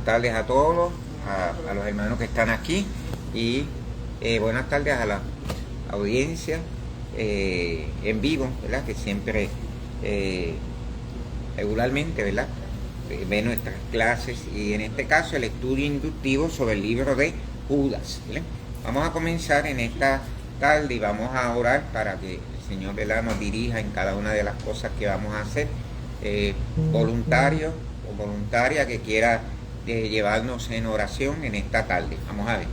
tardes a todos, a los hermanos que están aquí y buenas tardes a la audiencia en vivo, ¿verdad? Que siempre regularmente, ¿verdad? Ve nuestras clases y en este caso el estudio inductivo sobre el libro de Judas, ¿verdad? Vamos a comenzar en esta tarde y vamos a orar para que el Señor, ¿verdad?, nos dirija en cada una de las cosas que vamos a hacer. Voluntario o voluntaria que quiera llevarnos en oración en esta tarde. Vamos a ver.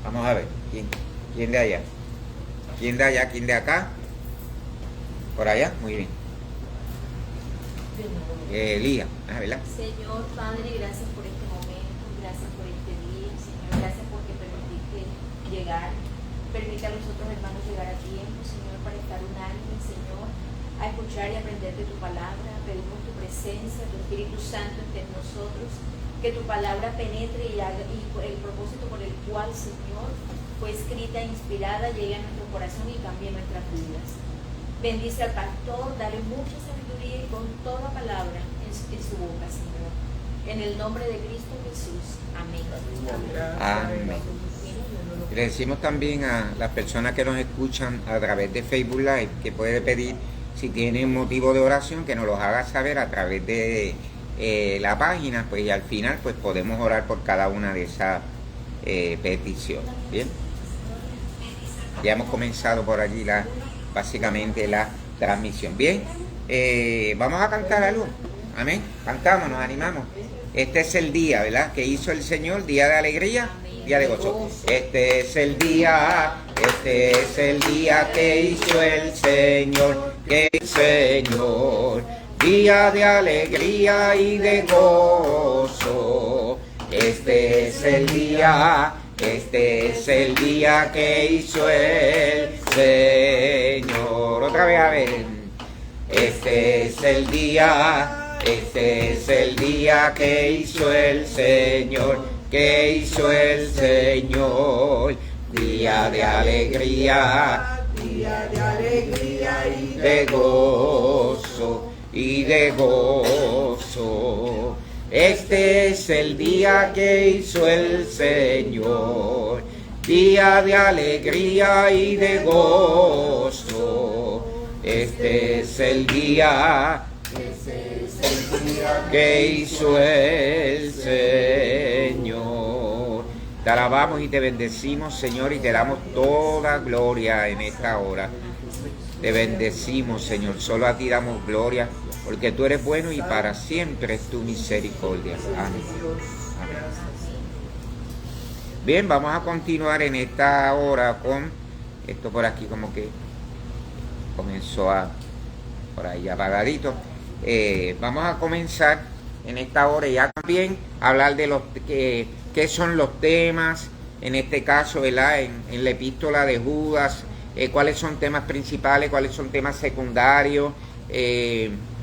Vamos a ver. ¿Quién de allá? ¿Quién de allá? ¿Quién de acá? ¿Por allá? Muy bien. Elías, ¿verdad? Señor Padre, gracias por este momento, gracias por este día, Señor, gracias porque permitiste llegar, permite a los otros hermanos llegar a tiempo, Señor, para estar unánime, Señor, a escuchar y aprender de tu palabra. Pedimos tu presencia, tu Espíritu Santo esté en nosotros, que tu palabra penetre y haga, y el propósito por el cual, Señor, fue escrita e inspirada, llegue a nuestro corazón y cambie nuestras vidas. Bendice al pastor, dale mucha sabiduría y con toda palabra en su boca, Señor. En el nombre de Cristo Jesús. Amén. Amén. Le decimos también a las personas que nos escuchan a través de Facebook Live que puede pedir, si tienen motivo de oración, que nos los haga saber a través de la página, pues y al final pues podemos orar por cada una de esas peticiones. Bien, ya hemos comenzado por allí básicamente la transmisión. Bien, vamos a cantar algo. Amén. Cantamos, nos animamos. Este es el día, ¿verdad?, que hizo el Señor, día de alegría, día de gozo. Este es el día que hizo el Señor, día de alegría y de gozo. Este es el día que hizo el Señor. Otra vez, a ver. Este es el día que hizo el Señor, día de alegría y de gozo, Este es el día que hizo el Señor, día de alegría y de gozo. Este es el día que hizo el Señor. Te alabamos y te bendecimos, Señor, y te damos toda gloria en esta hora. Te bendecimos, Señor, solo a ti damos gloria, porque tú eres bueno y para siempre es tu misericordia. Amén. Amén. Bien, vamos a continuar en esta hora con esto por aquí, como que comenzó por ahí apagadito. Vamos a comenzar en esta hora ya también a hablar de qué son los temas, en este caso, ¿verdad?, en la epístola de Judas, cuáles son temas principales, cuáles son temas secundarios,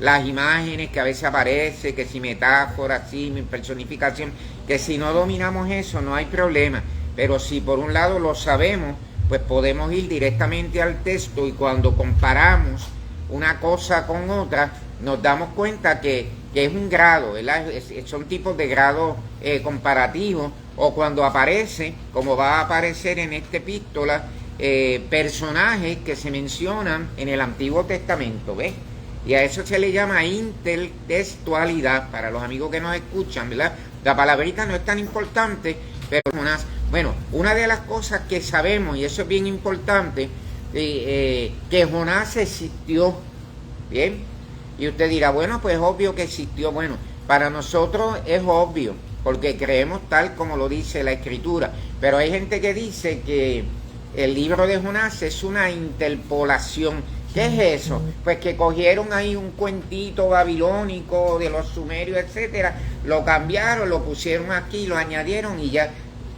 las imágenes que a veces aparecen, que si metáforas, si personificación, que si no dominamos eso no hay problema, pero si por un lado lo sabemos, pues podemos ir directamente al texto y cuando comparamos una cosa con otra, nos damos cuenta que es un grado, ¿verdad? Son tipos de grados comparativos, o cuando aparece, como va a aparecer en esta epístola, personajes que se mencionan en el Antiguo Testamento, ¿ves? Y a eso se le llama intertextualidad, para los amigos que nos escuchan, ¿verdad? La palabrita no es tan importante, pero una de las cosas que sabemos, y eso es bien importante, que Jonás existió, ¿bien? Y usted dirá, bueno, pues obvio que existió. Bueno, para nosotros es obvio, porque creemos tal como lo dice la Escritura. Pero hay gente que dice que el libro de Jonás es una interpolación. ¿Qué es eso? Pues que cogieron ahí un cuentito babilónico de los sumerios, etcétera, lo cambiaron, lo pusieron aquí, lo añadieron y ya.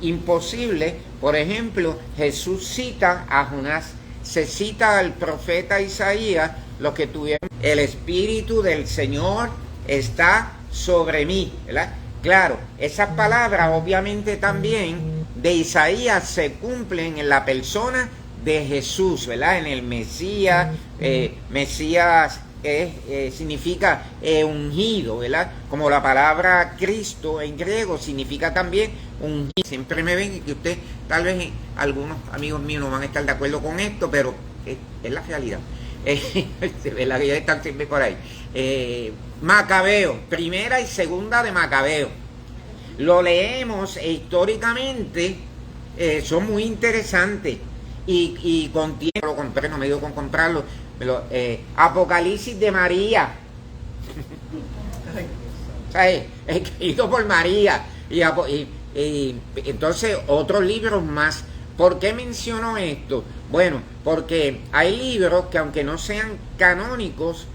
Imposible. Por ejemplo, Jesús cita a Jonás, se cita al profeta Isaías, los que tuvieron el Espíritu del Señor está sobre mí, ¿verdad? Claro, esas palabras obviamente también de Isaías se cumplen en la persona de Jesús, ¿verdad? En el Mesías, Mesías significa ungido, ¿verdad? Como la palabra Cristo en griego significa también ungido. Siempre me ven y que usted, tal vez algunos amigos míos no van a estar de acuerdo con esto, pero es la realidad. ¿Verdad? Que ya están siempre por ahí. Macabeo, primera y segunda de Macabeo. Lo leemos históricamente, son muy interesantes y contiene, lo compré, no me dio con comprarlo, Apocalipsis de María, escrito por María, y entonces otros libros más. ¿Por qué menciono esto? Bueno, porque hay libros que aunque no sean canónicos,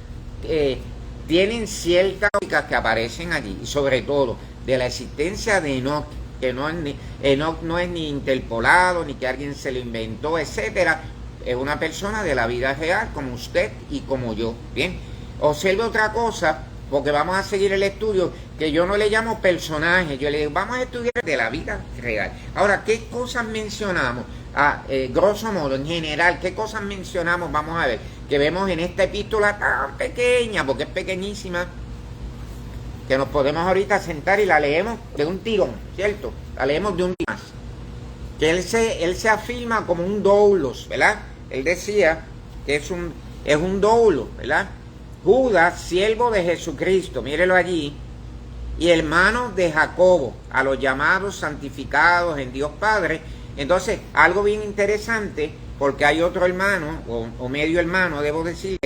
tienen ciertas cosas que aparecen allí, y sobre todo de la existencia de Enoch, que Enoch no es ni interpolado, ni que alguien se lo inventó, etcétera. Es una persona de la vida real, como usted y como yo. Bien, observe otra cosa, porque vamos a seguir el estudio, que yo no le llamo personaje, yo le digo, vamos a estudiar de la vida real. Ahora, ¿qué cosas mencionamos? Grosso modo, en general, ¿qué cosas mencionamos? Vamos a ver, que vemos en esta epístola tan pequeña, porque es pequeñísima, que nos podemos ahorita sentar y la leemos de un tirón, ¿cierto? La leemos de un tirón más. Que él se afirma como un doulos, ¿verdad? Él decía que es un doulos, ¿verdad? Judas, siervo de Jesucristo, mírelo allí, y hermano de Jacobo, a los llamados santificados en Dios Padre. Entonces, algo bien interesante, porque hay otro hermano, o medio hermano, debo decir,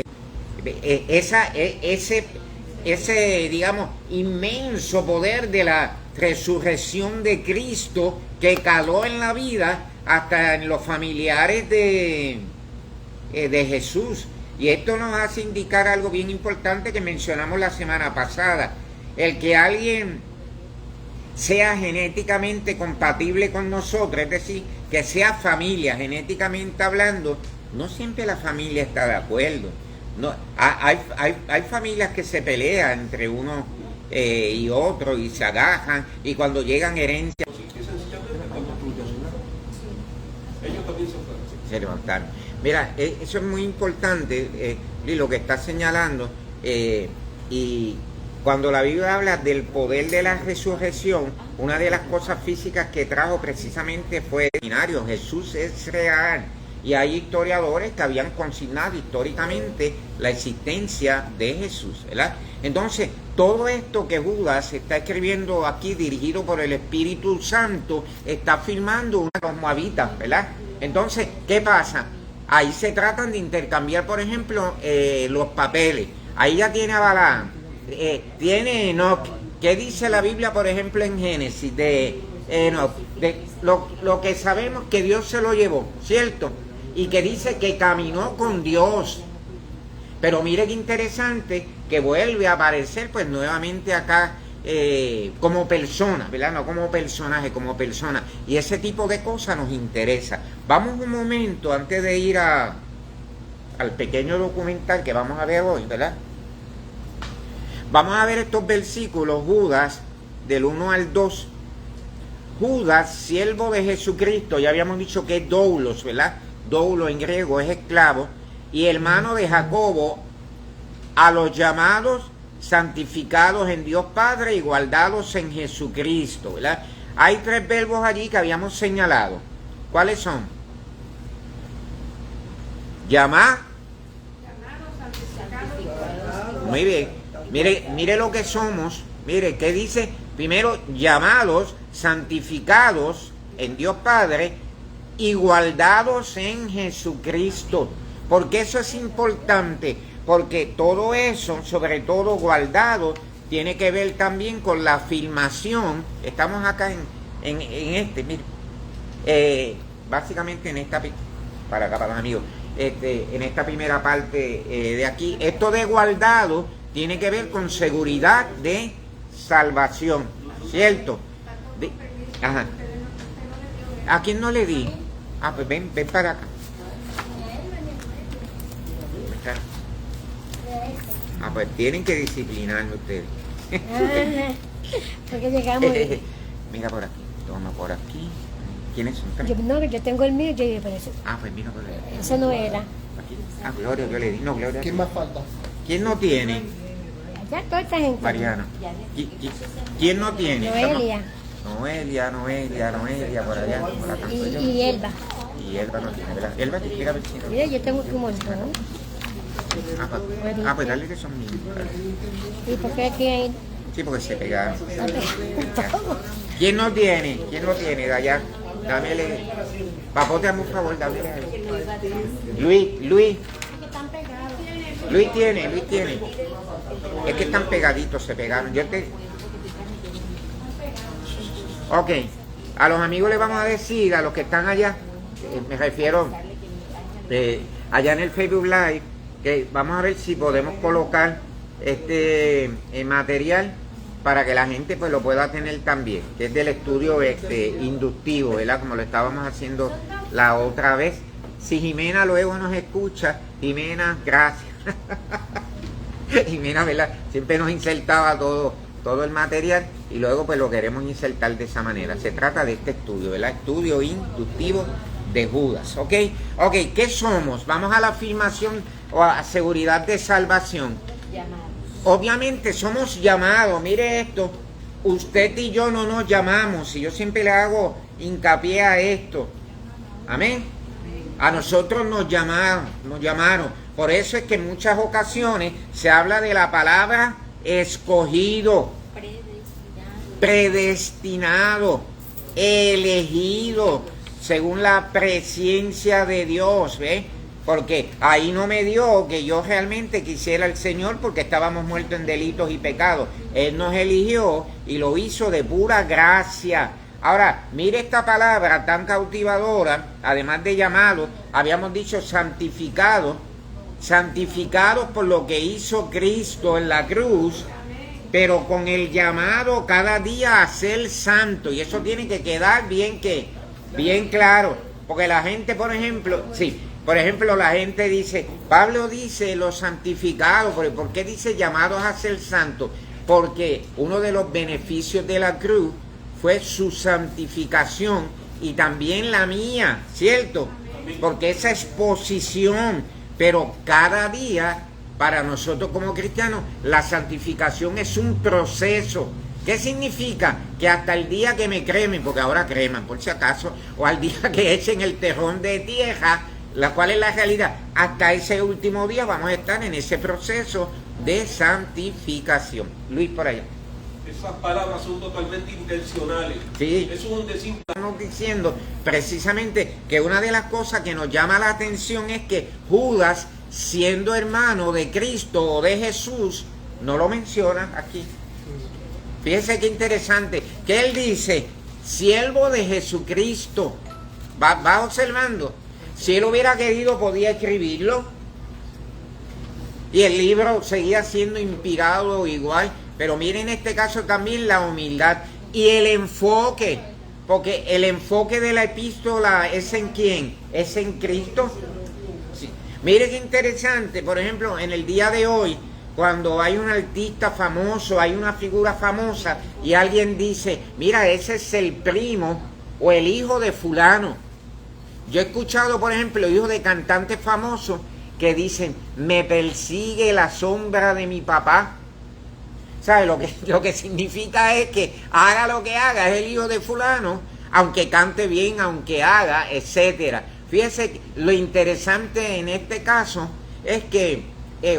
ese, digamos, inmenso poder de la resurrección de Cristo que caló en la vida hasta en los familiares de Jesús. Y esto nos hace indicar algo bien importante que mencionamos la semana pasada. El que alguien sea genéticamente compatible con nosotros, es decir, que sea familia, genéticamente hablando, no siempre la familia está de acuerdo. No, hay familias que se pelean entre uno y otro y se agajan, y cuando llegan herencias se levantaron. Mira, eso es muy importante, lo que está señalando, y cuando la Biblia habla del poder de la resurrección, una de las cosas físicas que trajo precisamente fue el seminario. Jesús es real. Y hay historiadores que habían consignado históricamente la existencia de Jesús, ¿verdad? Entonces, todo esto que Judas está escribiendo aquí, dirigido por el Espíritu Santo, está afirmando una de los moabitas, ¿verdad? Entonces, ¿qué pasa? Ahí se tratan de intercambiar, por ejemplo, los papeles. Ahí ya tiene a Balaam, tiene Enoch. ¿Qué dice la Biblia, por ejemplo, en Génesis de Enoch? De lo que sabemos que Dios se lo llevó, ¿cierto? Y que dice que caminó con Dios. Pero mire qué interesante que vuelve a aparecer pues nuevamente acá como persona, ¿verdad? No como personaje, como persona. Y ese tipo de cosas nos interesa. Vamos un momento antes de ir al pequeño documental que vamos a ver hoy, ¿verdad? Vamos a ver estos versículos, Judas, del 1 al 2. Judas, siervo de Jesucristo, ya habíamos dicho que es doulos, ¿verdad? Doulo en griego es esclavo, y hermano de Jacobo, a los llamados santificados en Dios Padre y guardados en Jesucristo, ¿verdad? Hay tres verbos allí que habíamos señalado. ¿Cuáles son? Llamar. Muy bien. Mire lo que somos. Mire, ¿qué dice? Primero, llamados, santificados en Dios Padre y guardados en Jesucristo. Porque eso es importante, porque todo eso, sobre todo guardado, tiene que ver también con la afirmación. Estamos acá en este, mire, básicamente en esta, para acá, para los amigos, en esta primera parte de aquí. Esto de guardado tiene que ver con seguridad de salvación, ¿cierto? Ajá. ¿A quién no le di? Pues ven para acá. Pues tienen que disciplinarme ustedes. Porque llegamos. Mira por aquí, toma por aquí. ¿Quiénes son? Yo tengo el mío, yo pero eso. Pues mira por ahí. Eso no era. Aquí. Gloria, yo le di. No, Gloria. ¿Quién más falta? ¿Quién no tiene? Ya toda esta gente. Mariano. ¿Quién no tiene? Noelia. Noelia, por allá. Por acá estoy yo. Y Elba. Y Elba no tiene, ¿verdad? Elba, te quiere ver si no. Mira, yo tengo aquí un montón. Pues dale que son míos. ¿Y por qué aquí hay? Sí, porque se pegaron. ¿Quién no tiene? ¿Quién no tiene? De allá. Dámele. Papote, hazme un favor, dámele a él. Luis. Luis tiene. Es que están pegaditos, se pegaron. Ok. A los amigos les vamos a decir, a los que están allá, me refiero allá en el Facebook Live, que vamos a ver si podemos colocar este material para que la gente pues lo pueda tener también, que es del estudio inductivo, ¿verdad? Como lo estábamos haciendo la otra vez. Si Jimena luego nos escucha, Jimena, gracias. Jimena, ¿verdad? Siempre nos insertaba todo el material y luego pues lo queremos insertar de esa manera. Se trata de este estudio, ¿verdad? Estudio inductivo de Judas, ¿ok? Ok, ¿qué somos? Vamos a la afirmación o a seguridad de salvación. Obviamente somos llamados, mire esto, usted y yo no nos llamamos, y yo siempre le hago hincapié a esto, amén. A nosotros nos llamaron, por eso es que en muchas ocasiones se habla de la palabra escogido, predestinado, elegido, según la presencia de Dios, ¿ves? Porque ahí no me dio que yo realmente quisiera al Señor porque estábamos muertos en delitos y pecados. Él nos eligió y lo hizo de pura gracia. Ahora, mire esta palabra tan cautivadora, además de llamado, habíamos dicho santificado, santificados por lo que hizo Cristo en la cruz, pero con el llamado cada día a ser santo. Y eso tiene que quedar bien claro, porque la gente, por ejemplo, la gente dice, Pablo dice los santificados, pero ¿por qué dice llamados a ser santos? Porque uno de los beneficios de la cruz fue su santificación y también la mía, ¿cierto? Porque esa exposición, pero cada día, para nosotros como cristianos, la santificación es un proceso. ¿Qué significa? Que hasta el día que me cremen, porque ahora creman por si acaso, o al día que echen el terrón de tierra, la cual es la realidad, hasta ese último día vamos a estar en ese proceso de santificación. Luis, por allá. Esas palabras son totalmente intencionales. Sí. Eso es un decir. Estamos diciendo precisamente que una de las cosas que nos llama la atención es que Judas, siendo hermano de Cristo o de Jesús, no lo menciona aquí. Fíjese qué interesante, que él dice, siervo de Jesucristo. Va observando. Si él hubiera querido, podía escribirlo. Y el libro seguía siendo inspirado igual. Pero miren en este caso también la humildad y el enfoque. Porque el enfoque de la epístola es en ¿quién? Es en Cristo. Sí. Miren qué interesante, por ejemplo, en el día de hoy, cuando hay un artista famoso, hay una figura famosa y alguien dice, mira, ese es el primo o el hijo de fulano. Yo he escuchado, por ejemplo, hijos de cantantes famosos que dicen, me persigue la sombra de mi papá. ¿Sabe? Lo que significa es que haga lo que haga, es el hijo de fulano, aunque cante bien, aunque haga, etcétera. Fíjese, lo interesante en este caso es que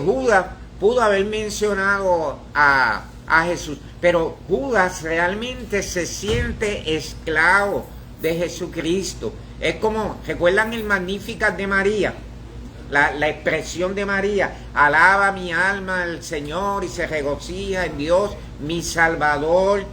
Judas pudo haber mencionado a Jesús, pero Judas realmente se siente esclavo de Jesucristo. Es como, ¿recuerdan el Magnificat de María? La expresión de María, alaba mi alma al Señor y se regocija en Dios, mi Salvador.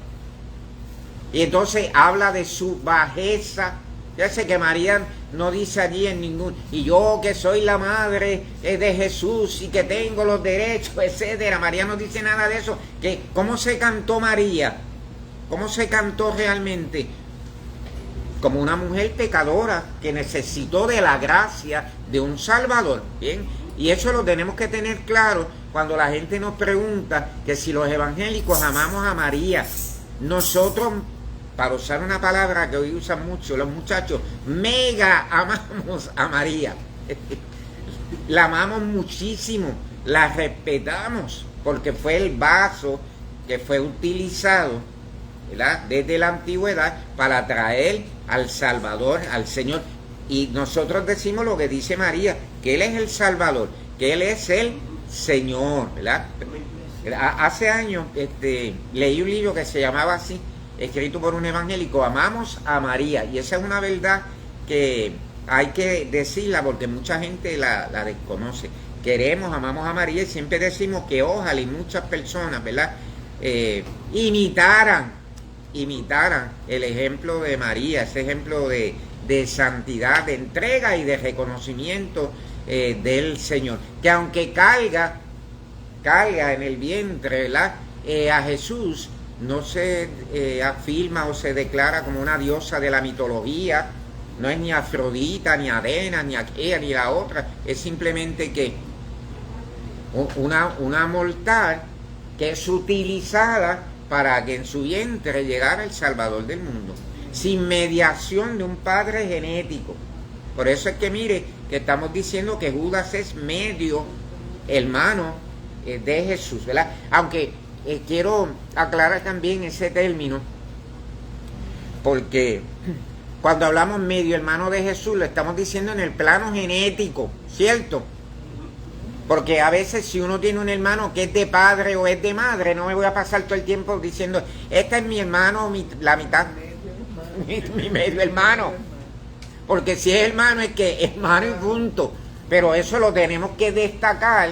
Y entonces habla de su bajeza. Fíjense que María no dice allí en ningún, y yo que soy la madre de Jesús y que tengo los derechos, etcétera. María no dice nada de eso. ¿Cómo se cantó María? ¿Cómo se cantó realmente? Como una mujer pecadora que necesitó de la gracia de un Salvador. Bien, y eso lo tenemos que tener claro cuando la gente nos pregunta que si los evangélicos amamos a María. Nosotros, para usar una palabra que hoy usan mucho los muchachos, mega amamos a María. La amamos muchísimo. la respetamos, porque fue el vaso que fue utilizado, ¿verdad?, desde la antigüedad para traer al Salvador, al Señor. Y nosotros decimos lo que dice María, que Él es el Salvador, que Él es el Señor, ¿verdad? Hace años leí un libro que se llamaba así, escrito por un evangélico, Amamos a María, y esa es una verdad que hay que decirla porque mucha gente la desconoce. Amamos a María, y siempre decimos que ojalá y muchas personas, ¿verdad?, imitaran el ejemplo de María, ese ejemplo de santidad, de entrega y de reconocimiento del Señor, que aunque carga en el vientre, ¿verdad?, a Jesús, no se afirma o se declara como una diosa de la mitología, no es ni Afrodita, ni Atena, ni aquella, ni la otra, es simplemente que una mortal que es utilizada para que en su vientre llegara el Salvador del mundo, sin mediación de un padre genético. Por eso es que mire, que estamos diciendo que Judas es medio hermano de Jesús, ¿verdad? Aunque quiero aclarar también ese término, porque cuando hablamos medio hermano de Jesús, lo estamos diciendo en el plano genético, ¿cierto? Porque a veces si uno tiene un hermano que es de padre o es de madre, no me voy a pasar todo el tiempo diciendo, este es mi hermano, la mitad, mi medio hermano. Porque si es hermano, es que es hermano y punto. Pero eso lo tenemos que destacar,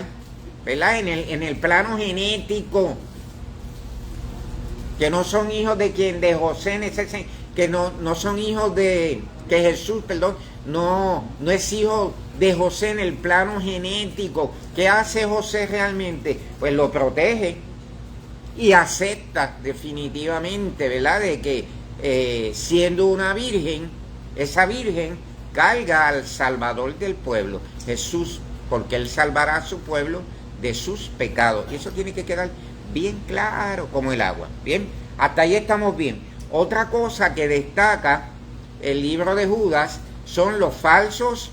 ¿verdad?, en el plano genético. Que no son hijos de quien, de José, que no son hijos de, que Jesús, perdón, no es hijo de José en el plano genético. ¿Qué hace José realmente? Pues lo protege y acepta definitivamente, ¿verdad?, de que siendo una virgen, esa virgen carga al Salvador del pueblo, Jesús, porque Él salvará a su pueblo de sus pecados. Y eso tiene que quedar bien claro como el agua. Bien, hasta ahí estamos bien. Otra cosa que destaca el libro de Judas son los falsos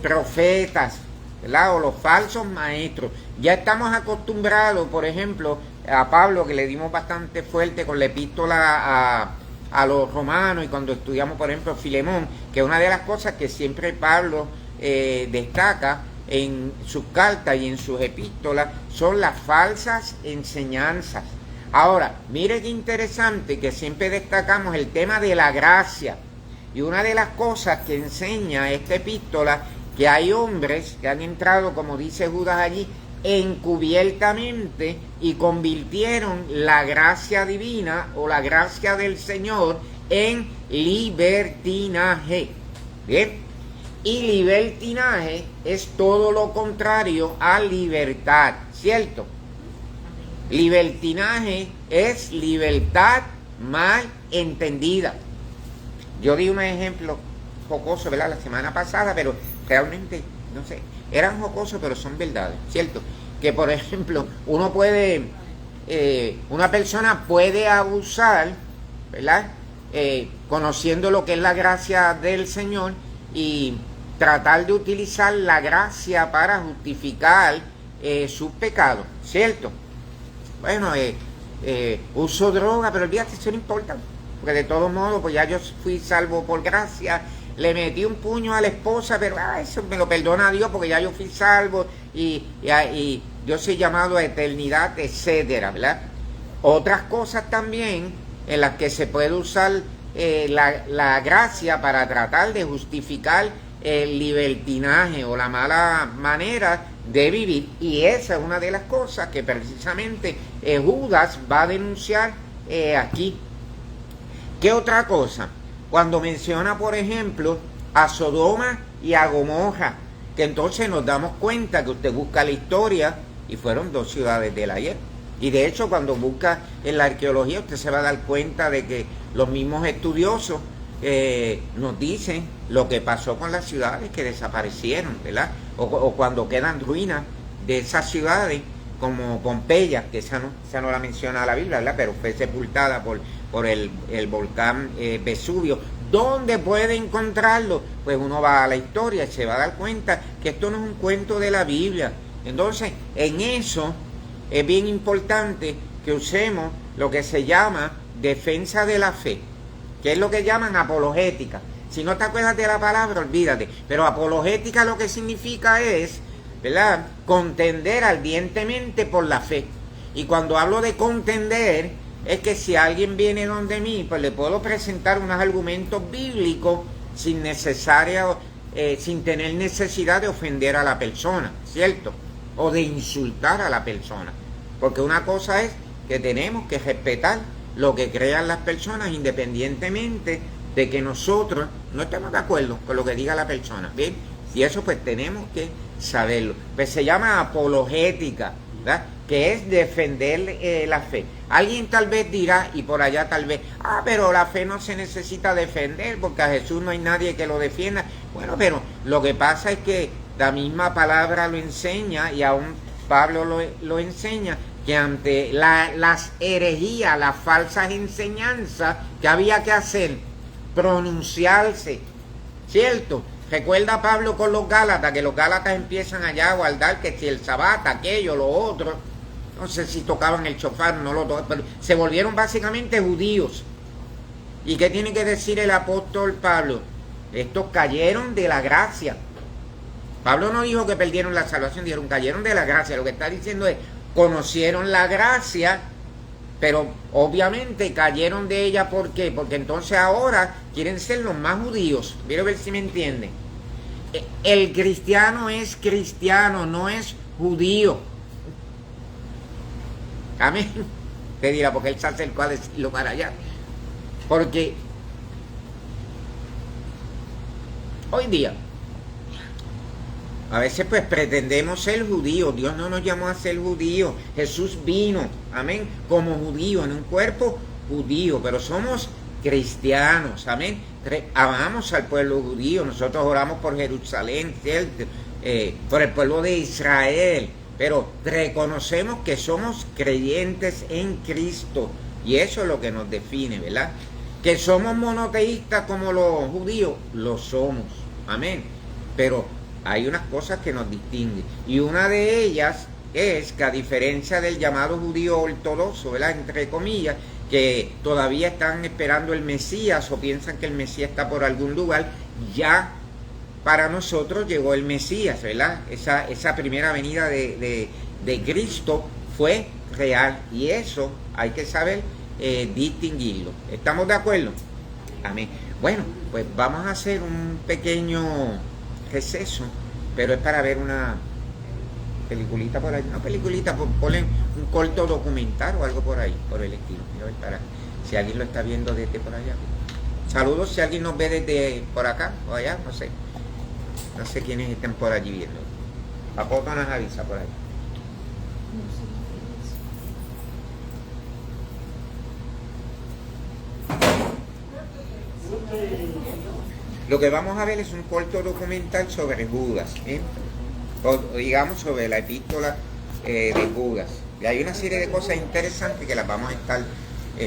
profetas, ¿verdad?, o los falsos maestros. Ya estamos acostumbrados, por ejemplo, a Pablo, que le dimos bastante fuerte con la epístola a los romanos, y cuando estudiamos, por ejemplo, Filemón, que una de las cosas que siempre Pablo destaca en sus cartas y en sus epístolas son las falsas enseñanzas. Ahora, mire qué interesante que siempre destacamos el tema de la gracia, y una de las cosas que enseña esta epístola, que hay hombres que han entrado, como dice Judas allí, encubiertamente, y convirtieron la gracia divina o la gracia del Señor en libertinaje. Bien, y libertinaje es todo lo contrario a libertad, ¿cierto? Libertinaje es libertad mal entendida. Yo di un ejemplo jocoso, ¿verdad?, la semana pasada, pero realmente, no sé, eran jocosos, pero son verdades, ¿cierto? Que, por ejemplo, una persona puede abusar, ¿verdad?, conociendo lo que es la gracia del Señor, y tratar de utilizar la gracia para justificar sus pecados, ¿cierto? Bueno, uso droga, pero olvídate, eso no importa, porque de todos modos, pues ya yo fui salvo por gracia. Le metí un puño a la esposa, pero eso me lo perdona Dios, porque ya yo fui salvo y yo soy llamado a eternidad, etcétera, ¿verdad? Otras cosas también en las que se puede usar la gracia para tratar de justificar el libertinaje o la mala manera de vivir, y esa es una de las cosas que precisamente Judas va a denunciar aquí. ¿Qué otra cosa? Cuando menciona, por ejemplo, a Sodoma y a Gomorra, que entonces nos damos cuenta que usted busca la historia y fueron dos ciudades del ayer. Y de hecho, cuando busca en la arqueología, usted se va a dar cuenta de que los mismos estudiosos nos dicen lo que pasó con las ciudades que desaparecieron, ¿verdad? O cuando quedan ruinas de esas ciudades, como Pompeya, que esa no la menciona la Biblia, ¿verdad?, pero fue sepultada por el volcán Vesubio. ¿Dónde puede encontrarlo? Pues uno va a la historia y se va a dar cuenta que esto no es un cuento de la Biblia. Entonces, en eso es bien importante que usemos lo que se llama defensa de la fe, que es lo que llaman apologética. Si no te acuerdas de la palabra, olvídate. Pero apologética lo que significa es, ¿verdad?, contender ardientemente por la fe. Y cuando hablo de contender, es que si alguien viene donde mí, pues le puedo presentar unos argumentos bíblicos sin tener necesidad de ofender a la persona, ¿cierto? O de insultar a la persona. Porque una cosa es que tenemos que respetar lo que crean las personas, independientemente de que nosotros no estemos de acuerdo con lo que diga la persona, ¿bien? Y eso pues tenemos que saberlo. Pues se llama apologética, ¿verdad?, que es defender la fe. Alguien tal vez dirá, y por allá tal vez, pero la fe no se necesita defender, porque a Jesús no hay nadie que lo defienda. Bueno, pero lo que pasa es que la misma palabra lo enseña, y aún Pablo lo enseña, que ante las herejías, las falsas enseñanzas, que había que hacer, pronunciarse, ¿cierto? Recuerda Pablo con los Gálatas, que los Gálatas empiezan allá a guardar que si el sabbat, aquello, lo otro, no sé si tocaban el shofar, no lo tocaban, pero se volvieron básicamente judíos. ¿Y qué tiene que decir el apóstol Pablo? Estos cayeron de la gracia. Pablo no dijo que perdieron la salvación, dijeron cayeron de la gracia. Lo que está diciendo es, conocieron la gracia, pero obviamente cayeron de ella. ¿Por qué? Porque entonces ahora quieren ser los más judíos. Quiero ver si me entienden. El cristiano es cristiano, no es judío. Amén. Te dirá, porque él se acercó a decirlo para allá. Porque hoy día a veces pues pretendemos ser judíos. Dios no nos llamó a ser judíos. Jesús vino, amén, como judío, en un cuerpo judío, pero somos cristianos, amén. Amamos al pueblo judío. Nosotros oramos por Jerusalén, ¿cierto? Por el pueblo de Israel, pero reconocemos que somos creyentes en Cristo, y eso es lo que nos define, ¿verdad? Que somos monoteístas como los judíos, lo somos, amén, pero hay unas cosas que nos distinguen, y una de ellas es que, a diferencia del llamado judío ortodoxo, ¿verdad?, entre comillas, que todavía están esperando el Mesías o piensan que el Mesías está por algún lugar, ya para nosotros llegó el Mesías, ¿verdad? Esa primera venida de Cristo fue real, y eso hay que saber distinguirlo. ¿Estamos de acuerdo? Amén. Bueno, pues vamos a hacer un pequeño receso, pero es para ver una peliculita por ahí, una peliculita, ponle un corto documental o algo por ahí, por el estilo. Quiero ver para si alguien lo está viendo desde por allá. Saludos si alguien nos ve desde por acá o allá, no sé quiénes estén por allí viendo. A poco nos avisa por ahí. Lo que vamos a ver es un corto documental sobre Judas, o digamos sobre la epístola de Judas. Y hay una serie de cosas interesantes que las vamos a estar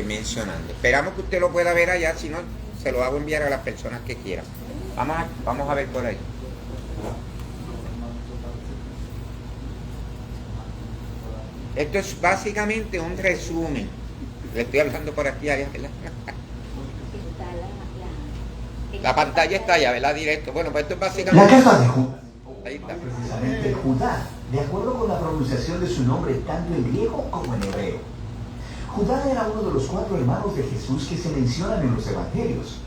mencionando. Esperamos que usted lo pueda ver allá, si no, se lo hago enviar a las personas que quieran. Vamos a ver por ahí. Esto es básicamente un resumen. Le estoy hablando por aquí, ¿verdad? La pantalla está allá, ¿verdad? Directo. Bueno, pues esto es básicamente... La casa de Judas. Ahí está. Precisamente Judá, de acuerdo con la pronunciación de su nombre tanto en griego como en hebreo. Judá era uno de los 4 hermanos de Jesús que se mencionan en los evangelios.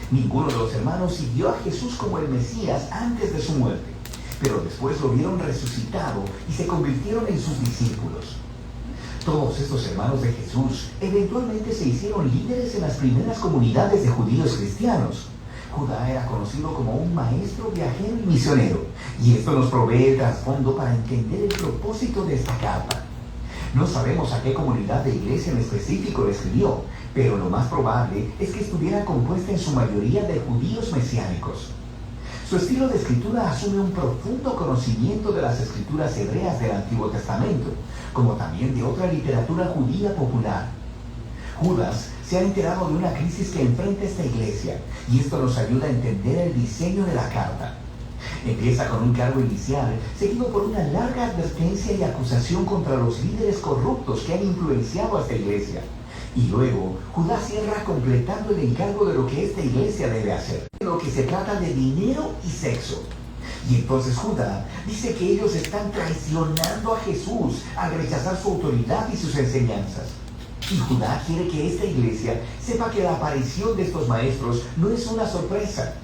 Ninguno de los hermanos siguió a Jesús como el Mesías antes de su muerte, pero después lo vieron resucitado y se convirtieron en sus discípulos. Todos estos hermanos de Jesús eventualmente se hicieron líderes en las primeras comunidades de judíos cristianos. Judá era conocido como un maestro viajero y misionero, y esto nos provee el trasfondo para entender el propósito de esta carta. No sabemos a qué comunidad de iglesia en específico le escribió, pero lo más probable es que estuviera compuesta en su mayoría de judíos mesiánicos. Su estilo de escritura asume un profundo conocimiento de las escrituras hebreas del Antiguo Testamento, como también de otra literatura judía popular. Judas se ha enterado de una crisis que enfrenta esta iglesia, y esto nos ayuda a entender el diseño de la carta. Empieza con un cargo inicial, seguido por una larga advertencia y acusación contra los líderes corruptos que han influenciado a esta iglesia. Y luego, Judá cierra completando el encargo de lo que esta iglesia debe hacer, de lo que se trata de dinero y sexo. Y entonces Judá dice que ellos están traicionando a Jesús al rechazar su autoridad y sus enseñanzas. Y Judá quiere que esta iglesia sepa que la aparición de estos maestros no es una sorpresa.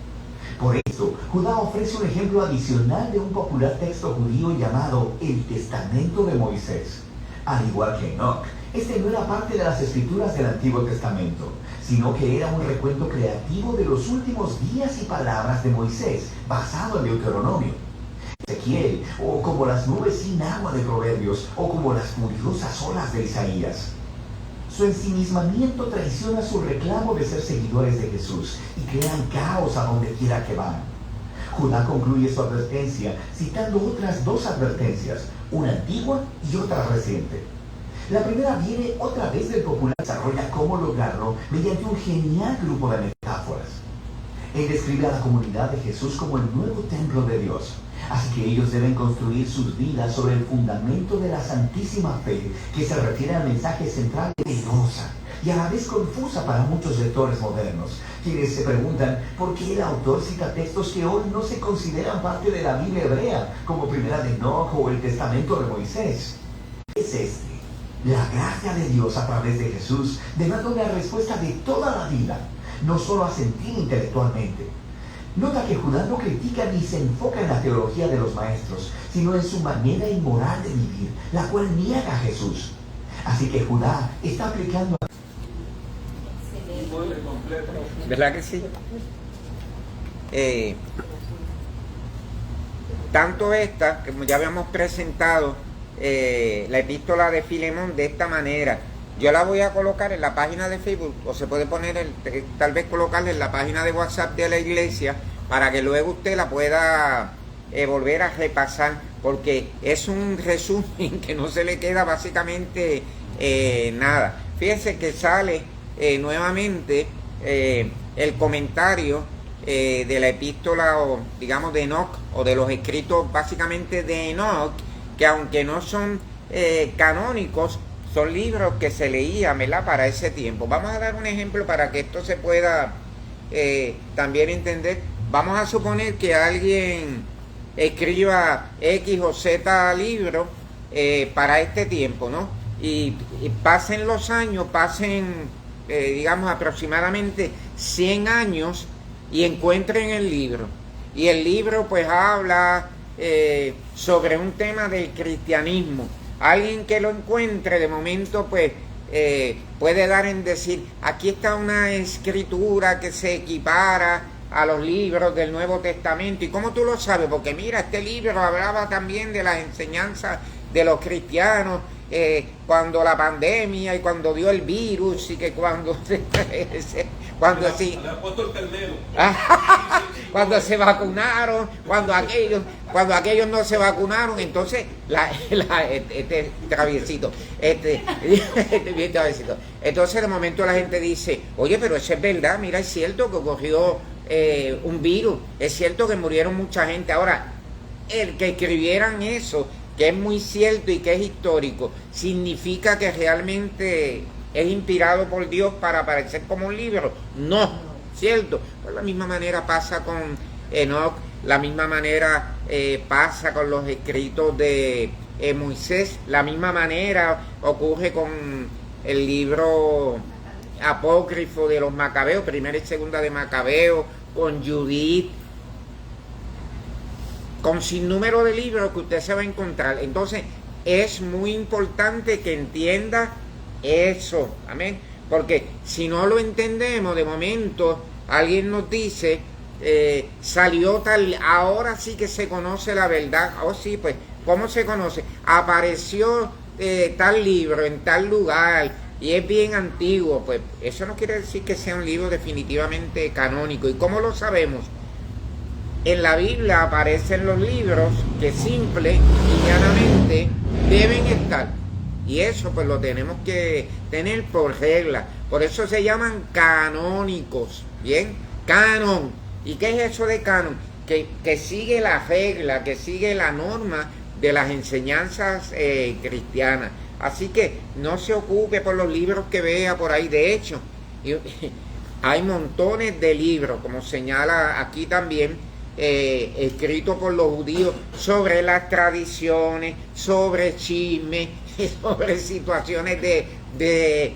Por esto, Judá ofrece un ejemplo adicional de un popular texto judío llamado el Testamento de Moisés. Al igual que Enoch, este no era parte de las escrituras del Antiguo Testamento, sino que era un recuento creativo de los últimos días y palabras de Moisés, basado en Deuteronomio. Ezequiel, o como las nubes sin agua de Proverbios, o como las furiosas olas de Isaías. Su ensimismamiento traiciona su reclamo de ser seguidores de Jesús y crean caos a donde quiera que van. Judá concluye su advertencia citando otras dos advertencias, una antigua y otra reciente. La primera viene otra vez del popular, desarrolla cómo lograrlo mediante un genial grupo de metáforas. Él describe a la comunidad de Jesús como el nuevo templo de Dios, así que ellos deben construir sus vidas sobre el fundamento de la santísima fe, que se refiere al mensaje central poderosa y a la vez confusa para muchos lectores modernos, quienes se preguntan por qué el autor cita textos que hoy no se consideran parte de la Biblia hebrea, como Primera de Enoch o el Testamento de Moisés. Es este. La gracia de Dios a través de Jesús demanda una respuesta de toda la vida, no solo a sentir intelectualmente. Nota que Judá no critica ni se enfoca en la teología de los maestros, sino en su manera inmoral de vivir, la cual niega a Jesús. Así que Judá está aplicando... ¿Verdad que sí? Tanto esta, como ya habíamos presentado, la epístola de Filemón de esta manera. Yo la voy a colocar en la página de Facebook, o se puede poner, tal vez colocarla en la página de WhatsApp de la iglesia, para que luego usted la pueda volver a repasar, porque es un resumen que no se le queda básicamente nada. Fíjense que sale nuevamente el comentario de la epístola, o digamos de Enoch, o de los escritos básicamente de Enoch, que aunque no son canónicos, son libros que se leían, ¿verdad?, para ese tiempo. Vamos a dar un ejemplo para que esto se pueda también entender. Vamos a suponer que alguien escriba X o Z libro para este tiempo, ¿no? Y pasen los años, digamos aproximadamente 100 años, y encuentren el libro. Y el libro pues habla sobre un tema del cristianismo. Alguien que lo encuentre de momento pues puede dar en decir, aquí está una escritura que se equipara a los libros del Nuevo Testamento. ¿Y cómo tú lo sabes? Porque mira, este libro hablaba también de las enseñanzas de los cristianos cuando la pandemia y cuando dio el virus, y que cuando cuando se vacunaron, cuando aquellos no se vacunaron. Entonces este traviesito, bien traviesito. Entonces de momento la gente dice, oye, pero eso es verdad, mira, es cierto que ocurrió un virus, es cierto que murieron mucha gente. Ahora, el que escribieran eso, que es muy cierto y que es histórico, significa que realmente es inspirado por Dios para aparecer como un libro. No, ¿cierto? Pues la misma manera pasa con Enoch, la misma manera pasa con los escritos de Moisés, la misma manera ocurre con el libro apócrifo de los Macabeos, primera y segunda de Macabeos, con Judith, con sinnúmero de libros que usted se va a encontrar. Entonces es muy importante que entienda eso, amén, porque si no lo entendemos, de momento alguien nos dice, salió tal, ahora sí que se conoce la verdad. Oh sí, pues, ¿cómo se conoce? Apareció tal libro en tal lugar y es bien antiguo. Pues eso no quiere decir que sea un libro definitivamente canónico. ¿Y cómo lo sabemos? En la Biblia aparecen los libros que simple y llanamente deben estar. Y eso pues lo tenemos que tener por regla. Por eso se llaman canónicos. ¿Bien? Canon. ¿Y qué es eso de canon? que sigue la regla, que sigue la norma de las enseñanzas cristianas. Así que no se ocupe por los libros que vea por ahí. De hecho, hay montones de libros, como señala aquí también, escritos por los judíos sobre las tradiciones, sobre chismes, sobre situaciones de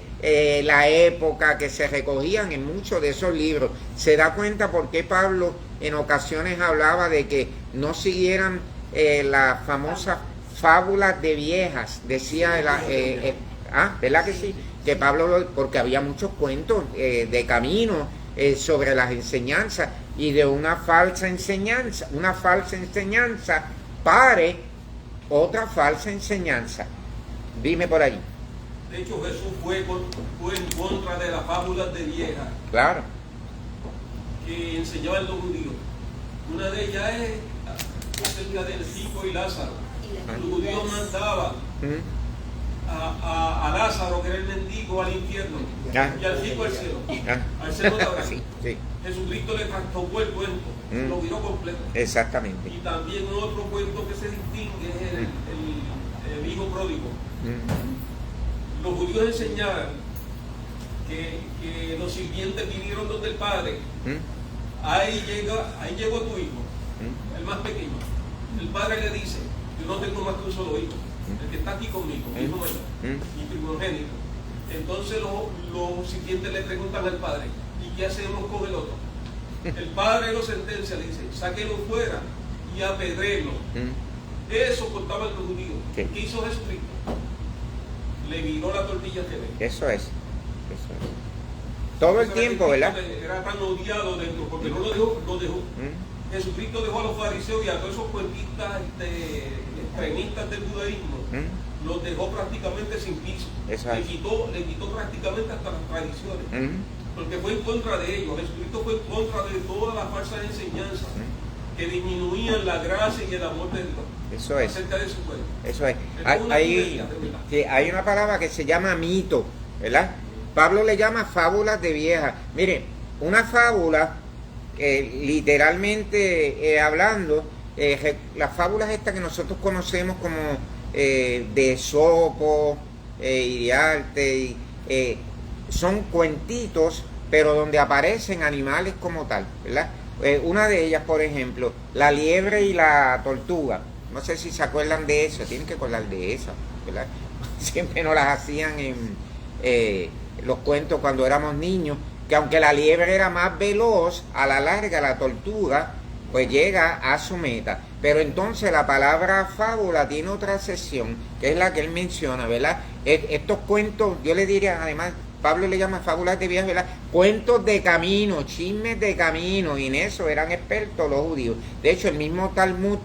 la época que se recogían en muchos de esos libros. Se da cuenta por qué Pablo en ocasiones hablaba de que no siguieran las famosas fábulas de viejas, decía, ¿verdad que sí? Que Pablo, porque había muchos cuentos de camino sobre las enseñanzas, y de una falsa enseñanza pare otra falsa enseñanza. Dime por allí. De hecho, Jesús fue en contra de las fábulas de viejas. Claro. Que enseñaban los judíos. Una de ellas es acerca del Cipo y Lázaro. Los judíos mandaban a Lázaro, que era el mendigo, al infierno, y al Cipo al cielo. Al cielo de Abraham. Sí. Jesucristo le trastocó el cuento, lo viró completo. Exactamente. Y también otro cuento que se distingue es el hijo pródigo. Los judíos enseñaban que los sirvientes vinieron donde el padre. Ahí llegó tu hijo, el más pequeño. El padre le dice: yo no tengo más que un solo hijo, el que está aquí conmigo, mi hijo mayor, mi primogénito. Entonces los sirvientes le preguntan al padre: ¿y qué hacemos con el otro? El padre lo sentencia, le dice: sáquenlo fuera y apedréenlo. Eso contaban los judíos. ¿Qué hizo Jesucristo? Le viró la tortilla que ve. Eso es. Todo el tiempo, ¿verdad? Era tan odiado dentro, porque no lo dejó. Jesucristo dejó a los fariseos y a todos esos cuentistas extremistas del judaísmo, los dejó prácticamente sin piso. Le quitó prácticamente hasta las tradiciones, porque fue en contra de ellos. Jesucristo fue en contra de todas las falsas enseñanzas que disminuían la gracia y el amor de Dios. Eso es. Acerca de su pueblo. Eso es. Hay una palabra que se llama mito, ¿verdad? Pablo le llama fábulas de viejas. Mire, una fábula, literalmente hablando, las fábulas estas que nosotros conocemos como de Esopo y de Arte, son cuentitos, pero donde aparecen animales como tal, ¿verdad? Una de ellas, por ejemplo, la liebre y la tortuga. No sé si se acuerdan de eso, tienen que acordar de eso, ¿verdad? Siempre nos las hacían en los cuentos cuando éramos niños, que aunque la liebre era más veloz, a la larga la tortuga pues llega a su meta. Pero entonces la palabra fábula tiene otra sección, que es la que él menciona, ¿verdad? Estos cuentos, yo le diría, además, Pablo le llama fábulas de viaje, ¿verdad? Cuentos de camino, chismes de camino, y en eso eran expertos los judíos. De hecho, el mismo Talmud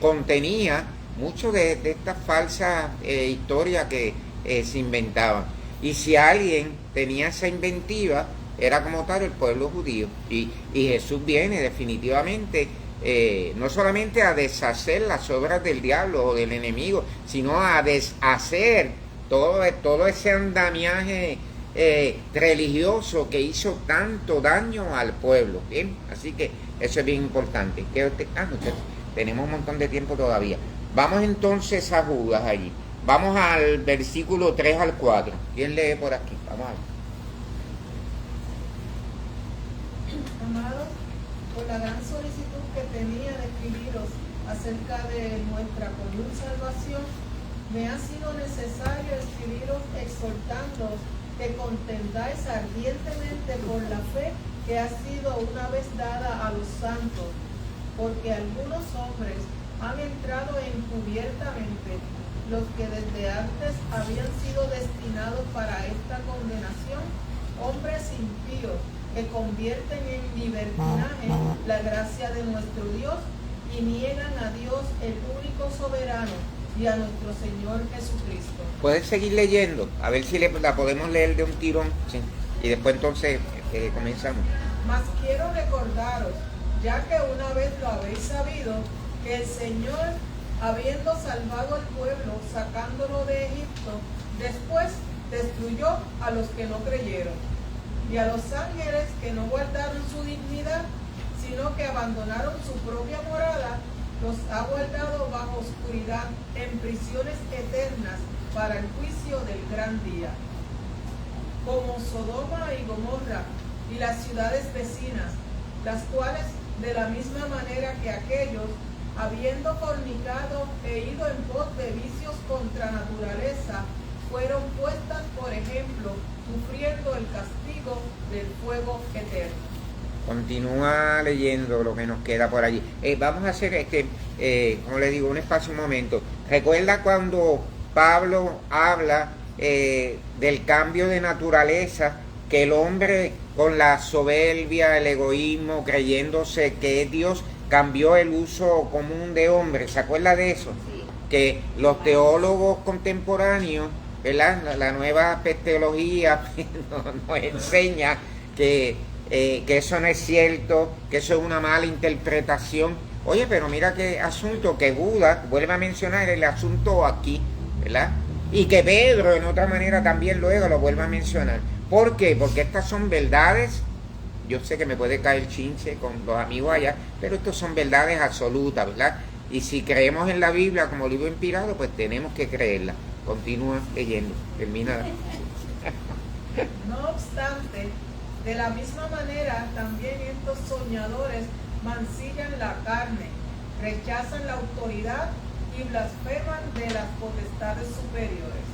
contenía mucho de estas falsas historias que se inventaban. Y si alguien tenía esa inventiva, era como tal el pueblo judío. Y Jesús viene definitivamente, no solamente a deshacer las obras del diablo o del enemigo, sino a deshacer todo ese andamiaje religioso que hizo tanto daño al pueblo. Bien, así que eso es bien importante. Muchachos, tenemos un montón de tiempo todavía. Vamos entonces a Judas allí. Vamos al versículo 3 al 4. ¿Quién lee por aquí? Vamos a ver. Amados, por la gran solicitud que tenía de escribiros acerca de nuestra común salvación, me ha sido necesario escribiros exhortándoos que contendáis ardientemente por la fe que ha sido una vez dada a los santos, porque algunos hombres han entrado encubiertamente, los que desde antes habían sido destinados para esta condenación, hombres impíos que convierten en libertinaje la gracia de nuestro Dios y niegan a Dios el único soberano y a nuestro Señor Jesucristo. Puedes seguir leyendo, a ver si la podemos leer de un tirón, ¿sí? Y después entonces comenzamos. Mas quiero recordaros, ya que una vez lo habéis sabido, que el Señor, habiendo salvado al pueblo, sacándolo de Egipto, después destruyó a los que no creyeron, y a los ángeles que no guardaron su dignidad, sino que abandonaron su propia morada, los ha guardado bajo oscuridad en prisiones eternas para el juicio del gran día. Como Sodoma y Gomorra y las ciudades vecinas, las cuales de la misma manera que aquellos, habiendo fornicado e ido en pos de vicios contra naturaleza, fueron puestas por ejemplo, sufriendo el castigo del fuego eterno. Continúa leyendo lo que nos queda por allí. Vamos a hacer, como le digo, un espacio, un momento. Recuerda cuando Pablo habla del cambio de naturaleza, que el hombre con la soberbia, el egoísmo, creyéndose que es Dios, cambió el uso común de hombre. ¿Se acuerda de eso? Sí. Que los teólogos contemporáneos, ¿verdad? La nueva teología nos enseña que eso no es cierto, que eso es una mala interpretación. Oye, pero mira qué asunto, que Buda vuelve a mencionar el asunto aquí, ¿verdad? Y que Pedro en otra manera también luego lo vuelve a mencionar. ¿Por qué? Porque estas son verdades. Yo sé que me puede caer chinche con los amigos allá, pero estas son verdades absolutas, ¿verdad? Y si creemos en la Biblia como libro inspirado, pues tenemos que creerla. Continúa leyendo, termina. No obstante, de la misma manera también estos soñadores mancillan la carne, rechazan la autoridad y blasfeman de las potestades superiores.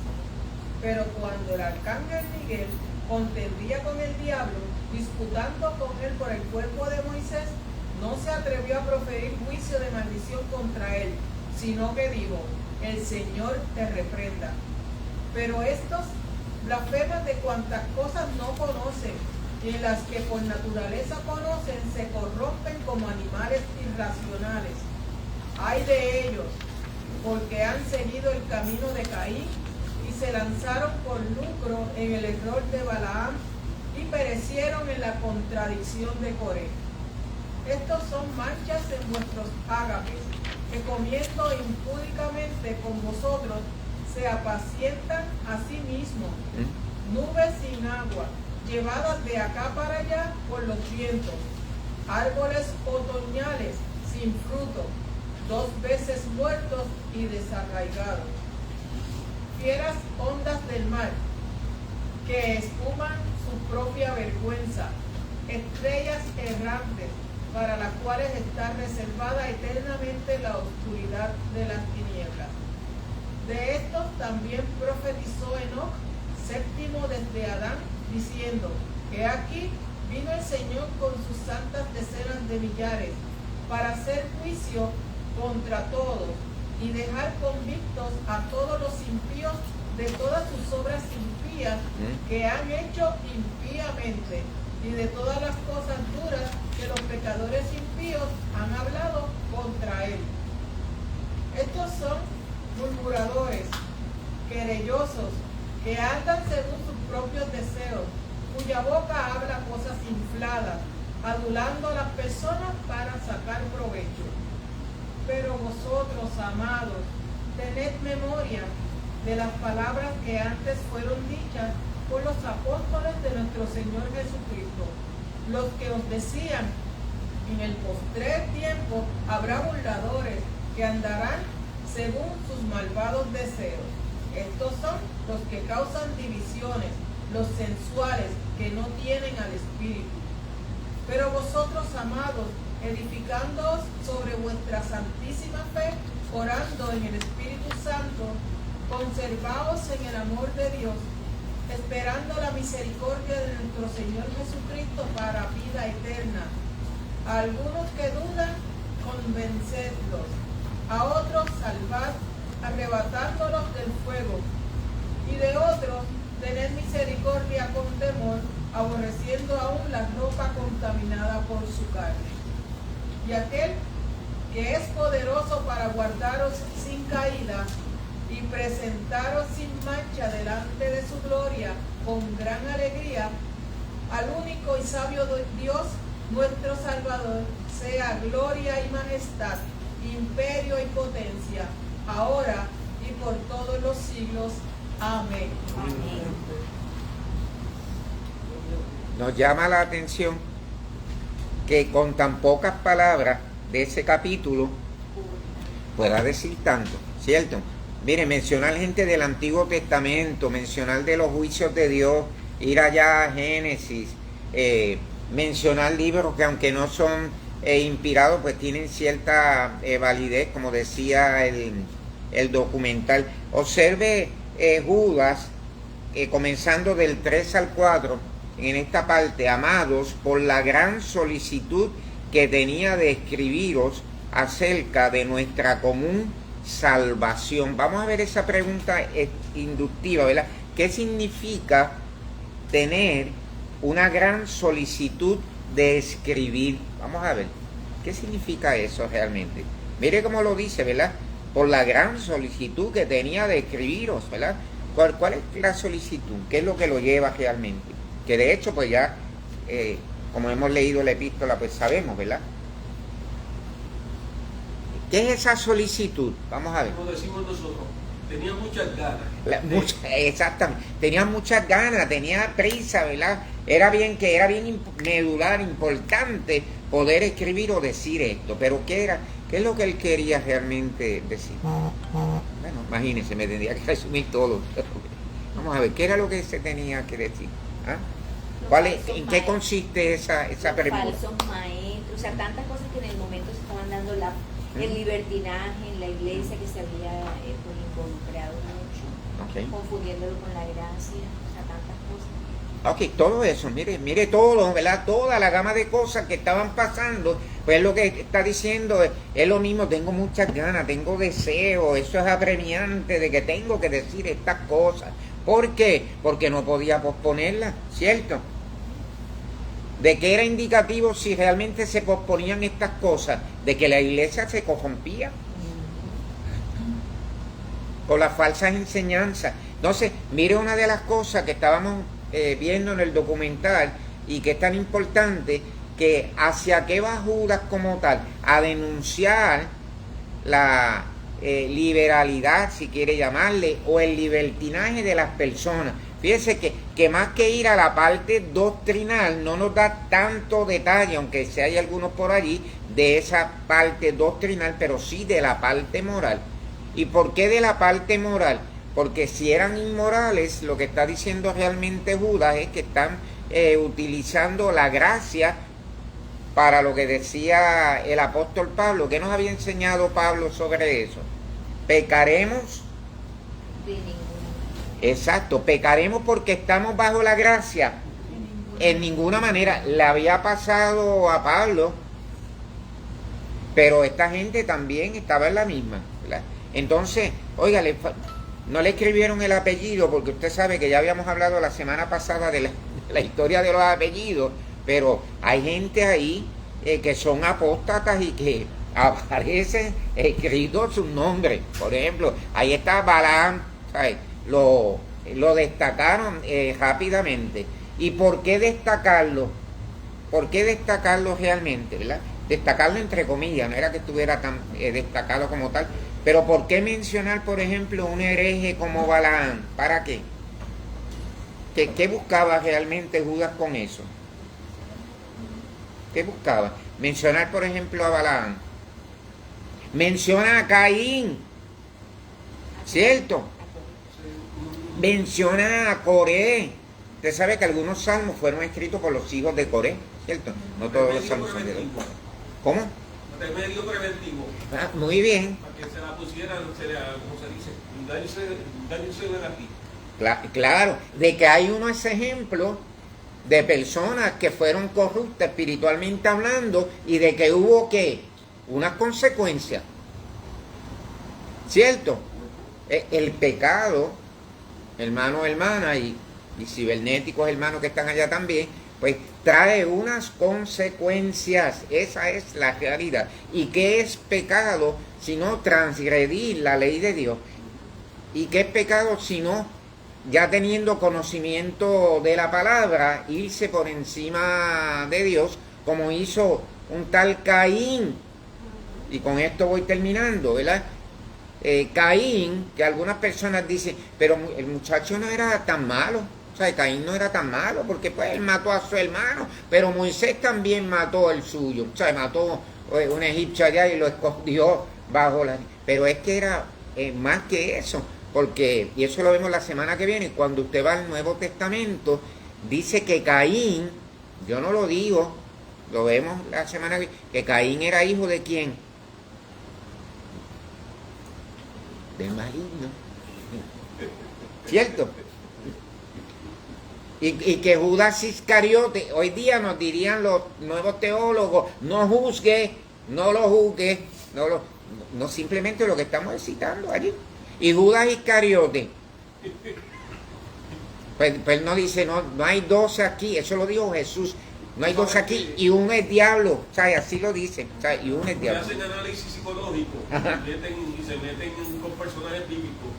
Pero cuando el arcángel Miguel contendía con el diablo, disputando con él por el cuerpo de Moisés, no se atrevió a proferir juicio de maldición contra él, sino que dijo: el Señor te reprenda. Pero estos blasfeman de cuantas cosas no conocen, y en las que por naturaleza conocen se corrompen como animales irracionales. Ay de ellos, porque han seguido el camino de Caín y se lanzaron por lucro en el error de Balaam y perecieron en la contradicción de Coré. Estos son manchas en vuestros ágapes, que comiendo impúdicamente con vosotros se apacientan a sí mismos, nubes sin agua, llevadas de acá para allá por los vientos, árboles otoñales sin fruto, 2 veces muertos y desarraigados, fieras ondas del mar, que espuman su propia vergüenza, estrellas errantes, para las cuales está reservada eternamente la oscuridad de las tinieblas. De estos también profetizó Enoc, séptimo desde Adán, diciendo: he aquí vino el Señor con sus santas decenas de millares, para hacer juicio contra todos, y dejar convictos a todos los impíos de todas sus obras impías que han hecho impíamente, y de todas las cosas duras que los pecadores impíos han hablado contra él. Estos son murmuradores, querellosos, que andan según sus propios deseos, cuya boca habla cosas infladas, adulando a las personas para sacar provecho. Pero vosotros, amados, tened memoria de las palabras que antes fueron dichas por los apóstoles de nuestro Señor Jesucristo, los que os decían: en el postrer tiempo habrá burladores que andarán según sus malvados deseos. Estos son los que causan divisiones, los sensuales, que no tienen al Espíritu. Pero vosotros, amados, edificándoos sobre vuestra santísima fe, orando en el Espíritu Santo, conservaos en el amor de Dios, esperando la misericordia de nuestro Señor Jesucristo para vida eterna. A algunos que dudan, convencedlos; a otros salvad, arrebatándolos del fuego; y de otros tened misericordia con temor, aborreciendo aún la ropa contaminada por su carne. Y aquel que es poderoso para guardaros sin caída y presentaros sin mancha delante de su gloria con gran alegría, al único y sabio Dios, nuestro Salvador, sea gloria y majestad, imperio y potencia, ahora y por todos los siglos. Amén. Amén. Nos llama la atención que con tan pocas palabras de ese capítulo pueda decir tanto, ¿cierto? Mire, mencionar gente del Antiguo Testamento, mencionar de los juicios de Dios, ir allá a Génesis, mencionar libros que aunque no son inspirados, pues tienen cierta validez, como decía el documental. Observe Judas, comenzando del 3 al 4, en esta parte: amados, por la gran solicitud que tenía de escribiros acerca de nuestra común salvación. Vamos a ver esa pregunta inductiva, ¿verdad? ¿Qué significa tener una gran solicitud de escribir? Vamos a ver, ¿qué significa eso realmente? Mire cómo lo dice, ¿verdad? Por la gran solicitud que tenía de escribiros, ¿verdad? ¿Cuál es la solicitud? ¿Qué es lo que lo lleva realmente? Que de hecho, pues ya, como hemos leído la epístola, pues sabemos, ¿verdad? ¿Qué es esa solicitud? Vamos a ver. Como decimos nosotros, tenía muchas ganas. Exactamente. Tenía muchas ganas, tenía prisa, ¿verdad? Era bien medular, importante poder escribir o decir esto. Pero ¿qué era? ¿Qué es lo que él quería realmente decir? Bueno, imagínense, me tendría que resumir todo. Vamos a ver, ¿qué era lo que se tenía que decir? ¿Ah? ¿En qué consiste esa pregunta? Falsos maestros, o sea, tantas cosas que en el momento se estaban dando el libertinaje en la iglesia, que se había pues, involucrado mucho, confundiéndolo con la gracia, o sea, tantas cosas. Ok, todo eso, mire todo, ¿verdad? Toda la gama de cosas que estaban pasando, pues lo que está diciendo es lo mismo: tengo muchas ganas, tengo deseo, eso es apremiante de que tengo que decir estas cosas. ¿Por qué? Porque no podía posponerlas, ¿cierto? ¿De qué era indicativo si realmente se posponían estas cosas? De que la iglesia se corrompía con las falsas enseñanzas. Entonces, mire una de las cosas que estábamos viendo en el documental y que es tan importante, que hacia qué va Judas como tal, a denunciar la liberalidad, si quiere llamarle, o el libertinaje de las personas. Fíjese que más que ir a la parte doctrinal, no nos da tanto detalle, aunque si hay algunos por allí, de esa parte doctrinal, pero sí de la parte moral. ¿Y por qué de la parte moral? Porque si eran inmorales, lo que está diciendo realmente Judas es que están utilizando la gracia para lo que decía el apóstol Pablo. ¿Qué nos había enseñado Pablo sobre eso? Pecaremos. Exacto, pecaremos porque estamos bajo la gracia. En ninguna manera. Le había pasado a Pablo, pero esta gente también estaba en la misma, ¿verdad? Entonces, oiga, no le escribieron el apellido, porque usted sabe que ya habíamos hablado la semana pasada de la historia de los apellidos, pero hay gente ahí que son apóstatas y que aparecen escritos sus nombres. Por ejemplo, ahí está Balaam, ¿sabes? Lo destacaron rápidamente. ¿Y por qué destacarlo? ¿Por qué destacarlo realmente, verdad? Destacarlo entre comillas, no era que estuviera tan destacado como tal, pero ¿por qué mencionar, por ejemplo, un hereje como Balaam? ¿Para qué? ¿Qué buscaba realmente Judas con eso? ¿Qué buscaba? Mencionar, por ejemplo, a Balaam. Menciona a Caín, ¿cierto? Menciona a Coré. Usted sabe que algunos salmos fueron escritos por los hijos de Coré, ¿cierto? No todos los salmos son de Dios. ¿Cómo? De medio preventivo. Ah, muy bien. Para que se la pusieran, ¿cómo se dice? Dándose de aquí. Claro, de que hay unos ejemplos de personas que fueron corruptas espiritualmente hablando y de que hubo que unas consecuencias, ¿cierto? El pecado, hermano, hermana y cibernéticos hermanos que están allá también, pues trae unas consecuencias. Esa es la realidad. ¿Y qué es pecado sino transgredir la ley de Dios? ¿Y qué es pecado sino, ya teniendo conocimiento de la palabra, irse por encima de Dios, como hizo un tal Caín? Y con esto voy terminando, ¿verdad? Caín, que algunas personas dicen, pero el muchacho no era tan malo, sea, Caín no era tan malo, porque pues él mató a su hermano, pero Moisés también mató el suyo, o sea, mató un egipcio allá y lo escondió bajo la... Pero es que era más que eso, porque, y eso lo vemos la semana que viene, cuando usted va al Nuevo Testamento, dice que Caín, yo no lo digo, lo vemos la semana que viene, que Caín era hijo de ¿quién? Del maligno. ¿Cierto? Y que Judas Iscariote, hoy día nos dirían los nuevos teólogos, no juzgue, no lo juzgue, no simplemente lo que estamos citando allí. Y Judas Iscariote, pues no dice, no hay 12 aquí, eso lo dijo Jesús, no hay 12 aquí y uno es diablo, o sea, así lo dice, o sea, y uno es diablo. Hacen análisis psicológico y se meten con personajes bíblicos,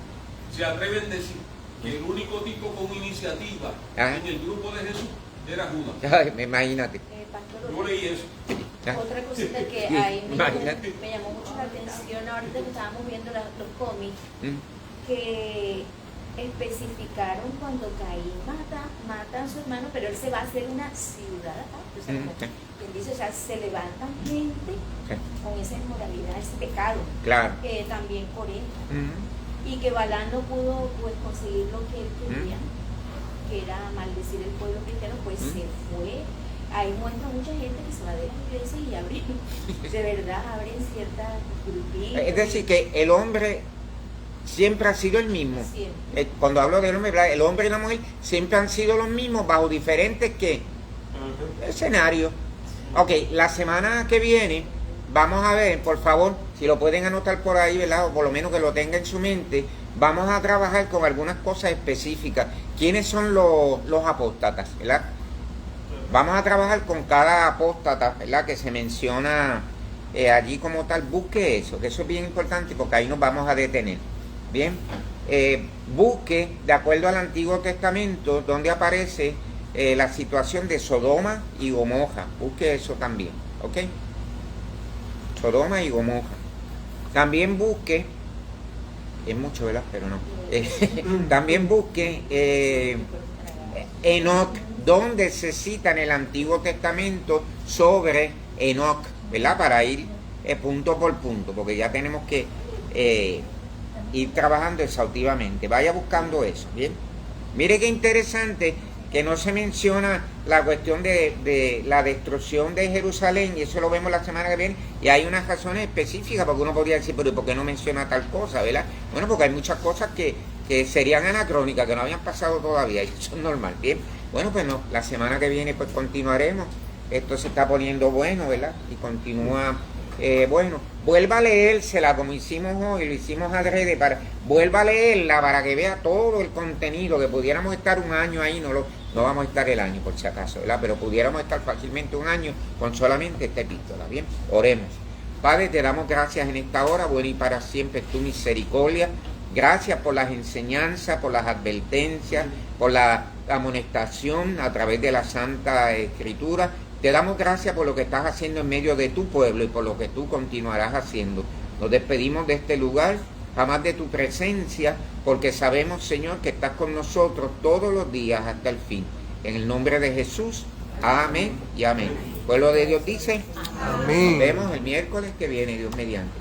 se atreven a decir que el único tipo con iniciativa en el grupo de Jesús era Judas. Ay, imagínate. Pastor, Yo leí eso. otra cosita que ahí me llamó mucho la atención ahorita que estábamos viendo los cómics, que especificaron cuando Caín mata a su hermano, pero él se va a hacer una ciudad aparte. O sea, como quien dice, o sea, se levantan gente con esa inmoralidad, ese pecado. Claro. También por él. Y que Balán no pudo pues conseguir lo que él quería, que era maldecir el pueblo cristiano, pues se fue. Ahí muestra mucha gente que se va de las iglesias y abren, de verdad abren ciertas grupitas. Es decir, que el hombre siempre ha sido el mismo. Siempre. Cuando hablo del hombre, ¿verdad? El hombre y la mujer siempre han sido los mismos bajo diferentes escenarios. Ok, la semana que viene vamos a ver, por favor, si lo pueden anotar por ahí, ¿verdad? O por lo menos que lo tenga en su mente, vamos a trabajar con algunas cosas específicas. ¿Quiénes son los apóstatas, verdad? Vamos a trabajar con cada apóstata, ¿verdad? Que se menciona allí como tal. Busque eso, que eso es bien importante porque ahí nos vamos a detener. Bien, busque, de acuerdo al Antiguo Testamento, donde aparece la situación de Sodoma y Gomorra. Busque eso también, ¿ok? Sodoma y Gomorra. También busque, es mucho, ¿verdad? Pero no. También busque Enoc, donde se cita en el Antiguo Testamento sobre Enoc, ¿verdad? Para ir punto por punto, porque ya tenemos que ir trabajando exhaustivamente. Vaya buscando eso, ¿bien? Mire qué interesante que no se menciona la cuestión de la destrucción de Jerusalén, y eso lo vemos la semana que viene, y hay unas razones específicas, porque uno podría decir, pero ¿por qué no menciona tal cosa, verdad? Bueno, porque hay muchas cosas que serían anacrónicas, que no habían pasado todavía, y eso es normal, ¿bien? Bueno, pues no, la semana que viene pues continuaremos, esto se está poniendo bueno, ¿verdad? Y continúa, bueno, vuelva a leérsela como hicimos hoy, lo hicimos adrede, vuelva a leerla para que vea todo el contenido, que pudiéramos estar un año ahí, no vamos a estar el año por si acaso, ¿verdad? Pero pudiéramos estar fácilmente un año con solamente esta epístola, ¿bien? Oremos. Padre, te damos gracias en esta hora, buena y para siempre es tu misericordia. Gracias por las enseñanzas, por las advertencias, por la amonestación a través de la Santa Escritura. Te damos gracias por lo que estás haciendo en medio de tu pueblo y por lo que tú continuarás haciendo. Nos despedimos de este lugar, jamás de tu presencia, porque sabemos, Señor, que estás con nosotros todos los días hasta el fin. En el nombre de Jesús, amén y amén. Pueblo de Dios dice, amén. Nos vemos el miércoles que viene, Dios mediante.